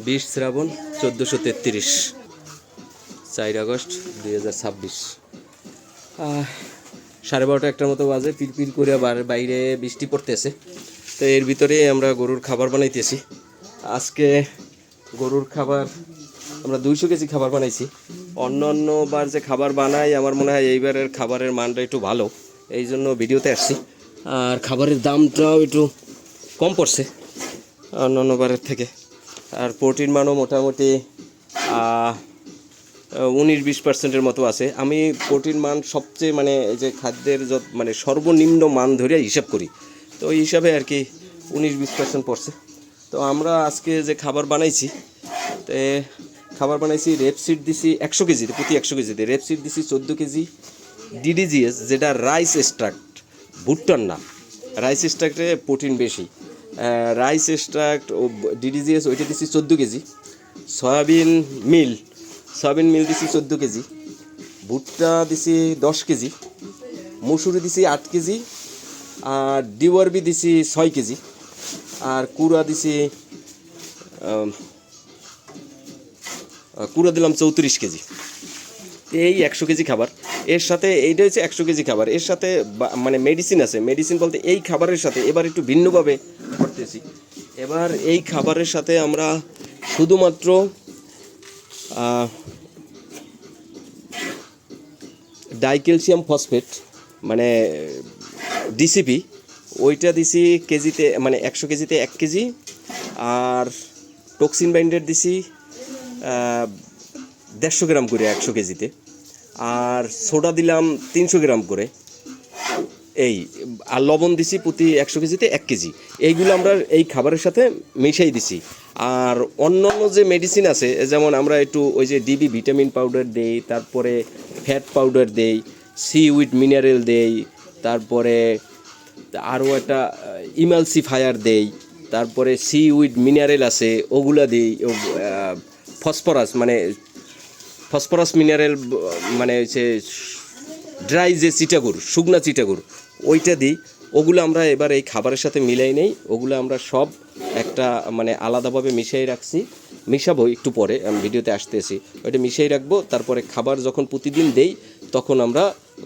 20 শ্রাবণ 1433 4 August 2026 12:30 একটার মতো বাজে। পিলপিল করে বাইরে বৃষ্টি পড়তেছে। তো এর ভিতরে আমরা গরুর খাবার বানাইতেছি। আজকে গরুর খাবার আমরা 200 কেজি খাবার বানাইছি। অন্য বার যে খাবার বানাই আমার মনে হয় এইবারের খাবারের মানটা একটু ভালো, এই জন্য ভিডিওতে আসছি। আর খাবারের দামটাও একটু কম পড়ছে অন্য বারের থেকে। আর প্রোটিন মানও মোটামুটি 19-20% মতো আছে। আমি প্রোটিন মান সবচেয়ে মানে এই যে খাদ্যের মানে সর্বনিম্ন মান ধরে হিসাব করি, তো ওই হিসাবে আর কি 19-20% পড়ছে। তো আমরা আজকে যে খাবার বানাইছি, তো খাবার বানাইছি রেপসিড দিছি 100 কেজিতে, প্রতি 100 কেজিতে রেপসিড দিছি 14 কেজি। ডিডিজিএস যেটা রাইস এক্সট্রাক্ট, ভুট্টার না, রাইস এক্সট্রাক্টে প্রোটিন বেশি। রাইস এক্সট্রাক্ট ও ডিডিজিএস ওইটা দিছি 14 কেজি। সয়াবিন মিল দিছি 14 কেজি। ভুট্টা দিছি 10 কেজি। মুসুরি দিছি 8 কেজি। আর ডিওয়ারবি দিছি 6 কেজি। আর কুড়া দিলাম 34 কেজি। এই 100 কেজি খাবার। এর সাথে এইটা হচ্ছে 100 কেজি খাবার, এর সাথে মানে মেডিসিন আছে। মেডিসিন বলতে এই খাবারের সাথে এবার একটু ভিন্নভাবে করতেছি। এবার এই খাবারের সাথে আমরা শুধুমাত্র ডাইক্যালসিয়াম ফসফেট মানে ডিসিপি, ওইটা দিছি কেজিতে, মানে 100 কেজিতে 1 কেজি। আর টক্সিন বাইন্ডার দিছি 150 গ্রাম করে 100 কেজিতে। আর সোডা দিলাম 300 গ্রাম করে। এই আর লবণ দিছি প্রতি 100 কেজিতে 1 কেজি। এইগুলো আমরা এই খাবারের সাথে মিশাই দিছি। আর অন্যান্য যে মেডিসিন আছে, যেমন আমরা একটু ওই যে ডিবি ভিটামিন পাউডার দেই, তারপরে ফ্যাট পাউডার দেই, সি উইথ মিনারেল দেই, তারপরে আরও একটা ইমালসিফায়ার দেই, তারপরে সি উইথ মিনারেল আছে ওগুলা দিই। ফসফরাস মিনারেল মানে হচ্ছে ড্রাই যে চিটাগুড়, শুকনা চিটাগুড়, ওইটা দিই। ওগুলো আমরা এবার এই খাবারের সাথে মিলাই নেই। ওগুলো আমরা সব একটা মানে আলাদাভাবে মিশিয়ে রাখছি। মিশাবো একটু পরে, আমি ভিডিওতে আসতেছি। ওইটা মিশিয়ে রাখবো, তারপরে খাবার যখন প্রতিদিন দেই তখন আমরা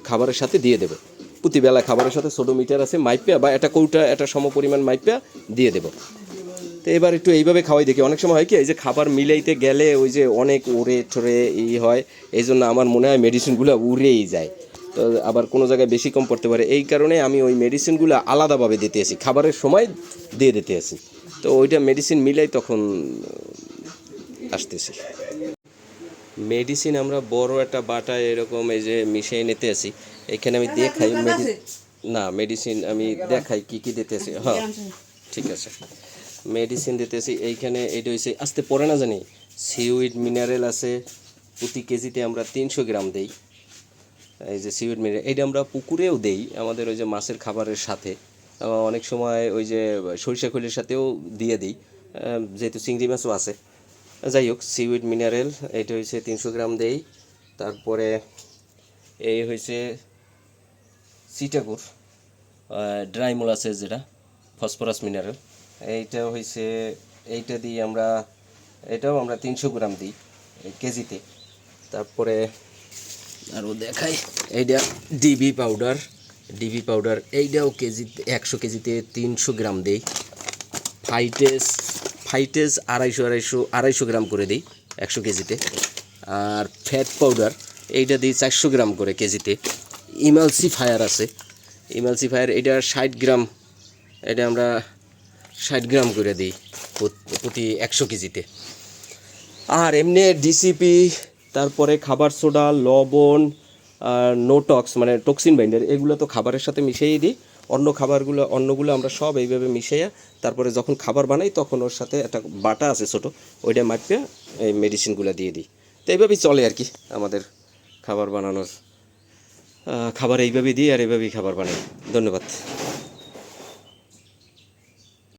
খাবারের সাথে দিয়ে দেবো। প্রতিবেলা খাবারের সাথে ছোটো মিটার আছে, মাইপা বা একটা কৌটা একটা সমপরিমাণ মাইপা দিয়ে দেবো। তো এবার একটু এইভাবে খাওয়াই দেখি। অনেক সময় হয় কি, এই যে খাবার মিলাইতে গেলে ওই যে অনেক উড়ে ঠরে হয়, এই জন্য আমার মনে হয় মেডিসিনগুলো উড়েই যায়। তো আবার কোনো জায়গায় বেশি কম পড়তে পারে, এই কারণে আমি ওই মেডিসিনগুলো আলাদাভাবে দিতে আসি, খাবারের সময় দিয়ে দিতে আসি। তো ওইটা মেডিসিন মিলাই তখন আসতেছি। মেডিসিন আমরা বড় একটা বাটায় এরকম এই যে মিশিয়ে নিতে আসি। এখানে আমি দেখাই না, মেডিসিন আমি দেখাই কী কী দিতে আসি। হ্যাঁ ঠিক আছে, মেডিসিন দিতেছি। এইখানে এইটা হচ্ছে আসতে পড়ে না জানি, সিউইড মিনারেল আছে। প্রতি কেজিতে আমরা 300 গ্রাম দেই। এই যে সিউইড মিনারেল, এইটা আমরা পুকুরেও দেই আমাদের ওই যে মাছের খাবারের সাথে। অনেক সময় ওই যে সরিষা খোলের সাথেও দিয়ে দিই, যেহেতু চিংড়ি মাছও আছে। যাই হোক, সিউইড মিনারেল এইটা হচ্ছে 300 গ্রাম দেই। তারপরে এই হয়েছে চিটাগুড়, ড্রাই মোলাসেস যেটা, ফসফরাস মিনারেল, এইটা হয়েছে, এইটা দিই আমরা, এটাও আমরা 300 গ্রাম দিই কেজিতে। তারপরে আরও দেখাই, এইটা ডিবি পাউডার, এইটাও কেজিতে 100 কেজিতে 300 গ্রাম দেই। ফাইটেজ 250 গ্রাম করে দিই 100 কেজিতে। আর ফ্যাট পাউডার এইটা দিই 400 গ্রাম করে কেজিতে। ইমালসিফায়ার আছে, এইটা 60 গ্রাম, এটা আমরা 60 গ্রাম করে দিই প্রতি 100 কেজিতে। আর এমনি ডিসিপি, তারপরে খাবার সোডা, লবণ, আর নোটক্স মানে টক্সিন বাইন্ডার, এগুলো তো খাবারের সাথে মিশিয়েই দিই। অন্যগুলো আমরা সব এইভাবে মিশিয়ে তারপরে যখন খাবার বানাই তখন ওর সাথে একটা বাটা আছে ছোটো, ওইটা মাপে এই মেডিসিনগুলো দিয়ে দিই। তো এইভাবেই চলে আর কি আমাদের খাবার বানানোর। খাবার এইভাবেই দিই আর এইভাবেই খাবার বানাই। ধন্যবাদ।